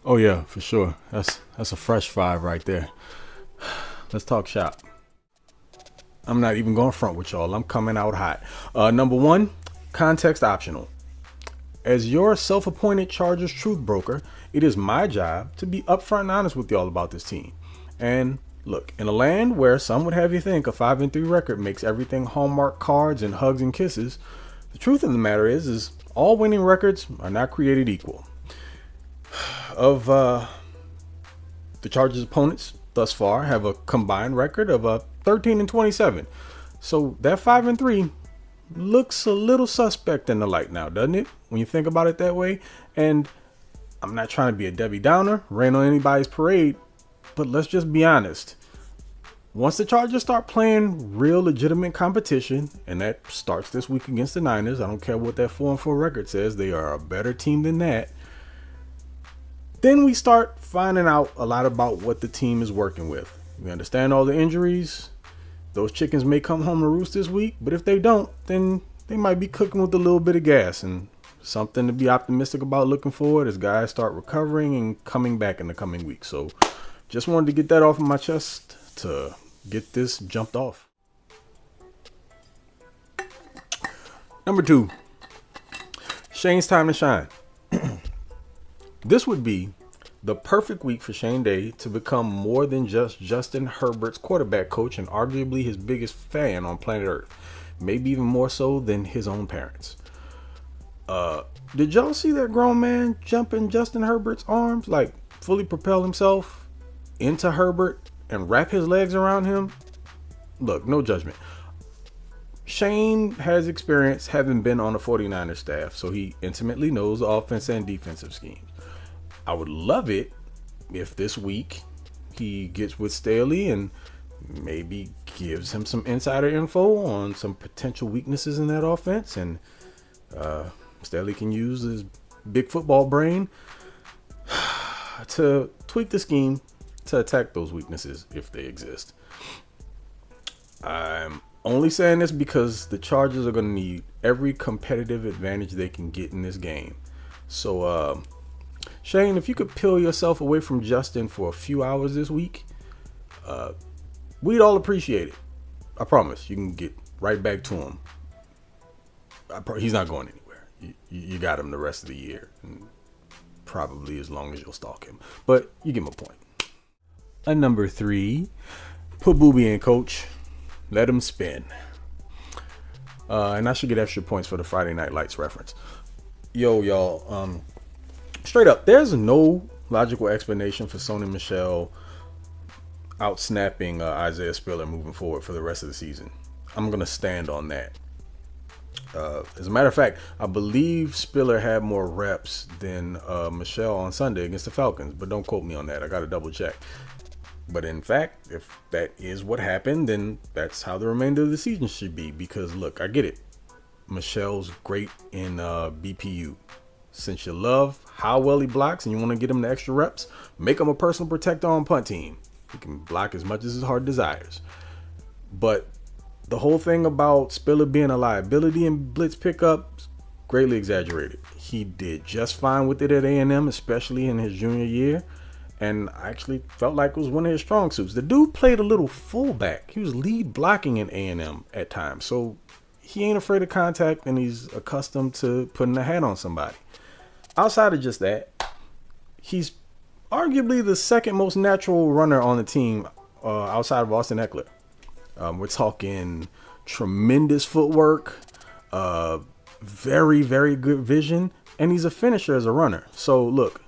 Oh yeah, for sure. That's a fresh five right there. Let's talk shop. I'm not even going front with y'all. I'm coming out hot. Number one, context optional. As your self-appointed Chargers truth broker, it is my job to be upfront and honest with y'all about this team. And look, in a land where some would have you think a 5-3 record makes everything Hallmark cards and hugs and kisses, the truth of the matter is all winning records are not created equal. Of the Chargers' opponents thus far have a combined record of 13-27. So that 5-3 looks a little suspect in the light now, doesn't it? When you think about it that way. And I'm not trying to be a Debbie Downer, rain on anybody's parade, but let's just be honest. Once the Chargers start playing real legitimate competition, and that starts this week against the Niners, I don't care what that 4-4 record says, they are a better team than that. Then we start finding out a lot about what the team is working with. We understand all the injuries. Those chickens may come home to roost this week, but if they don't, then they might be cooking with a little bit of gas, and something to be optimistic about looking forward as guys start recovering and coming back in the coming weeks. So just wanted to get that off of my chest to get this jumped off. Number two, Shane's time to shine. This would be the perfect week for Shane Day to become more than just Justin Herbert's quarterback coach and arguably his biggest fan on planet Earth. Maybe even more so than his own parents. Did y'all see that grown man jump in Justin Herbert's arms? Like fully propel himself into Herbert and wrap his legs around him? Look, no judgment. Shane has experience having been on the 49ers staff, so he intimately knows the offense and defensive schemes. I would love it if this week he gets with Staley and maybe gives him some insider info on some potential weaknesses in that offense, and Staley can use his big football brain to tweak the scheme to attack those weaknesses if they exist. I'm only saying this because the Chargers are going to need every competitive advantage they can get in this game. So, Shane, if you could peel yourself away from Justin for a few hours this week, we'd all appreciate it. I promise. You can get right back to him. He's not going anywhere. You got him the rest of the year, and probably as long as you'll stalk him. But you get my point. And number three, put Booby in, coach. Let him spin. And I should get extra points for the Friday Night Lights reference. Yo, y'all. Straight up, there's no logical explanation for Sony Michel outsnapping Isaiah Spiller moving forward for the rest of the season. I'm going to stand on that. As a matter of fact, I believe Spiller had more reps than Michel on Sunday against the Falcons, but don't quote me on that. I got to double check. But in fact, if that is what happened, then that's how the remainder of the season should be. Because look, I get it. Michel's great in BPU. Since you love how well he blocks and you want to get him the extra reps, make him a personal protector on punt team. He can block as much as his heart desires. But the whole thing about Spiller being a liability in blitz pickups, greatly exaggerated. He did just fine with it at A&M, especially in his junior year. And I actually felt like it was one of his strong suits. The dude played a little fullback. He was lead blocking in A&M at times. So he ain't afraid of contact, and he's accustomed to putting a hat on somebody. Outside of just that, he's arguably the second most natural runner on the team outside of Austin Eckler. We're talking tremendous footwork, very, very good vision, and he's a finisher as a runner. So look,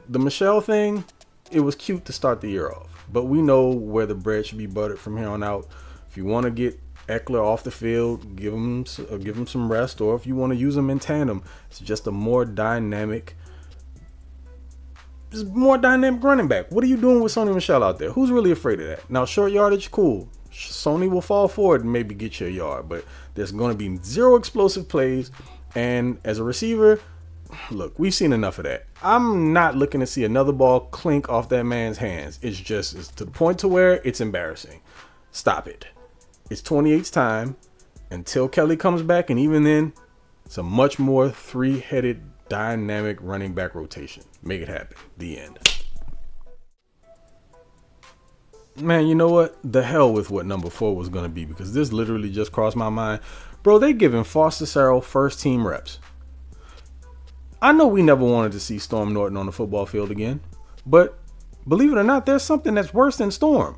the Michel thing, it was cute to start the year off, but we know where the bread should be buttered from here on out. If you want to get Eckler off the field, give him some rest, or if you want to use him in tandem, it's just a more dynamic running back. What are you doing with Sony Michel out there? Who's really afraid of that? Now, short yardage, cool. Sony will fall forward and maybe get you a yard, but there's going to be zero explosive plays. And as a receiver, look, we've seen enough of that. I'm not looking to see another ball clink off that man's hands. It's to the point to where it's embarrassing. Stop it. It's 28's time until Kelly comes back, and even then, it's a much more three-headed dynamic running back rotation. Make it happen. The end. Man, you know what? The hell with what number 4 was going to be, because this literally just crossed my mind. Bro, they giving Foster Sarell first team reps. I know we never wanted to see Storm Norton on the football field again, but believe it or not, there's something that's worse than Storm.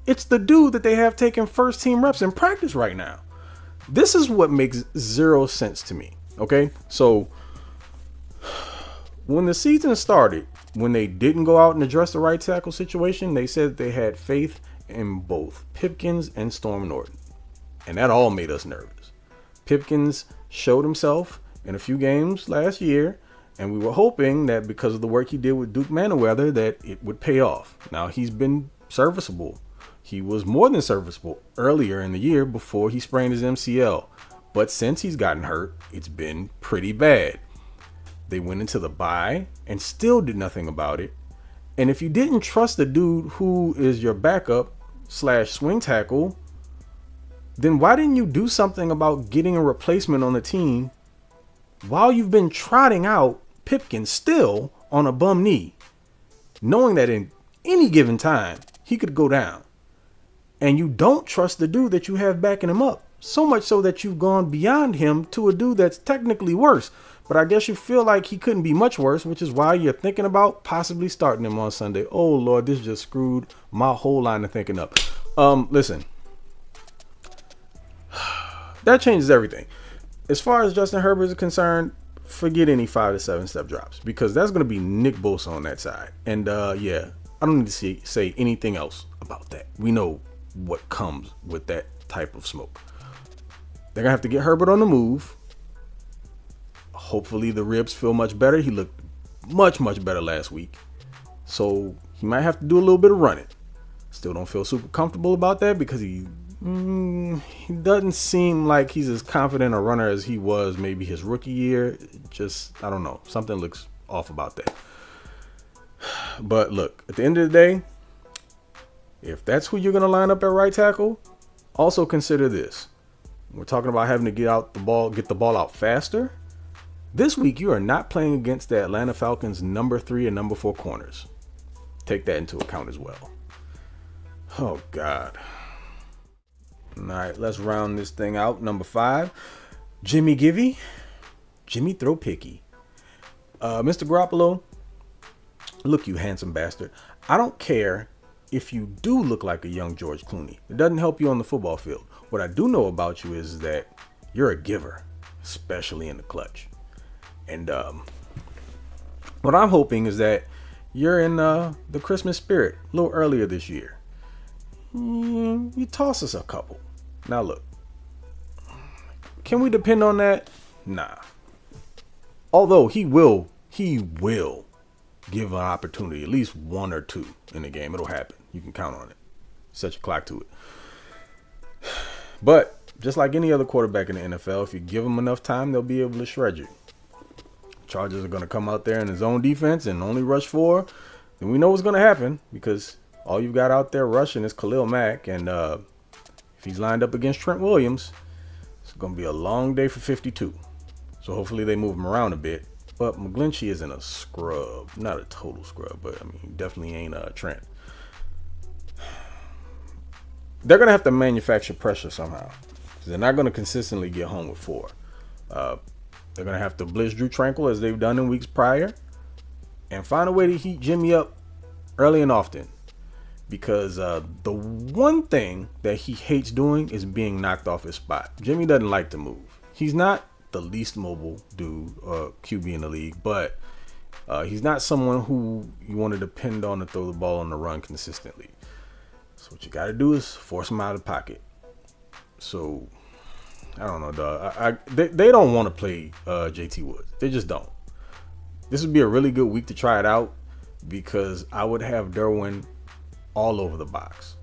It's the dude that they have taking first team reps in practice right now. This is what makes zero sense to me. Okay, so when the season started, when they didn't go out and address the right tackle situation, they said they had faith in both Pipkins and Storm Norton. And that all made us nervous. Pipkins showed himself in a few games last year, and we were hoping that because of the work he did with Duke Manyweather that it would pay off. Now, he's been serviceable. He was more than serviceable earlier in the year before he sprained his MCL. But since he's gotten hurt, it's been pretty bad. They went into the bye and still did nothing about it. And if you didn't trust the dude who is your backup / swing tackle, then why didn't you do something about getting a replacement on the team while you've been trotting out Pipkins still on a bum knee, knowing that in any given time he could go down? And you don't trust the dude that you have backing him up, so much so that you've gone beyond him to a dude that's technically worse. But I guess you feel like he couldn't be much worse, which is why you're thinking about possibly starting him on Sunday. Oh, Lord, this just screwed my whole line of thinking up. Listen, that changes everything. As far as Justin Herbert is concerned, forget any 5 to 7 step drops, because that's going to be Nick Bosa on that side. And yeah, I don't need to say anything else about that. We know what comes with that type of smoke. They're going to have to get Herbert on the move. Hopefully the ribs feel much better. He looked much better last week. So he might have to do a little bit of running. Still don't feel super comfortable about that, because he doesn't seem like he's as confident a runner as he was maybe his rookie year. Just, I don't know. Something looks off about that. But look, at the end of the day, if that's who you're going to line up at right tackle, also consider this. We're talking about having to get the ball out faster. This week, you are not playing against the Atlanta Falcons' number 3 and number 4 corners. Take that into account as well. Oh, God. All right, let's round this thing out. Number 5, Jimmy Givey. Jimmy Throw Picky. Mr. Garoppolo, look, you handsome bastard. I don't care if you do look like a young George Clooney. It doesn't help you on the football field. What I do know about you is that you're a giver, especially in the clutch. And what I'm hoping is that you're in the Christmas spirit a little earlier this year. You toss us a couple. Now look, can we depend on that? Nah. Although he will give an opportunity, at least 1 or 2 in the game. It'll happen. You can count on it. Set your clock to it. But just like any other quarterback in the NFL, if you give them enough time, they'll be able to shred you. Chargers are going to come out there in his own defense and only rush 4. Then we know what's going to happen, because all you've got out there rushing is Khalil Mack. And if he's lined up against Trent Williams, it's going to be a long day for 52. So hopefully they move him around a bit. But McGlinchey isn't a scrub. Not a total scrub, but I mean, he definitely ain't Trent. They're going to have to manufacture pressure somehow. They're not going to consistently get home with 4. They're going to have to blitz Drew Tranquill as they've done in weeks prior, and find a way to heat Jimmy up early and often. Because the one thing that he hates doing is being knocked off his spot. Jimmy doesn't like to move. He's not the least mobile dude or QB in the league, but he's not someone who you want to depend on to throw the ball on the run consistently. So what you got to do is force him out of the pocket. So I don't know, dog. They don't want to play JT Woods. They just don't. This would be a really good week to try it out, because I would have Derwin all over the box,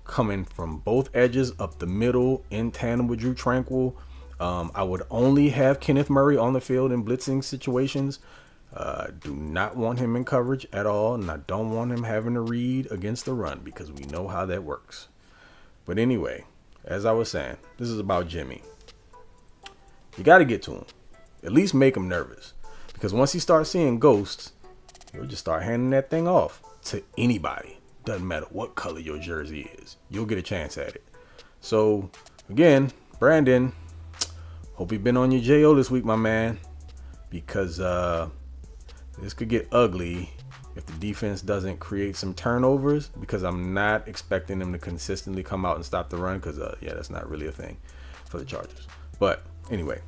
coming from both edges up the middle in tandem with Drew Tranquill. I would only have Kenneth Murray on the field in blitzing situations. Do not want him in coverage at all, and I don't want him having to read against the run, because we know how that works. But anyway, as I was saying, this is about Jimmy. You got to get to him. At least make him nervous. Because once he starts seeing ghosts, he'll just start handing that thing off to anybody. Doesn't matter what color your jersey is. You'll get a chance at it. So, again, Brandon, hope you've been on your J.O. this week, my man. Because this could get ugly if the defense doesn't create some turnovers. Because I'm not expecting them to consistently come out and stop the run. Because, yeah, that's not really a thing for the Chargers. But, anyway,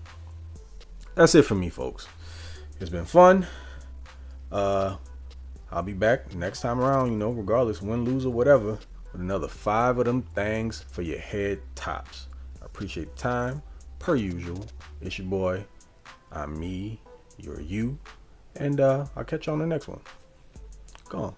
that's it for me, folks. It's been fun. I'll be back next time around, regardless, win, lose, or whatever, with another 5 of them things for your head tops. I appreciate the time. Per usual, it's your boy. I'm me. You're you. And I'll catch you on the next one. Go on.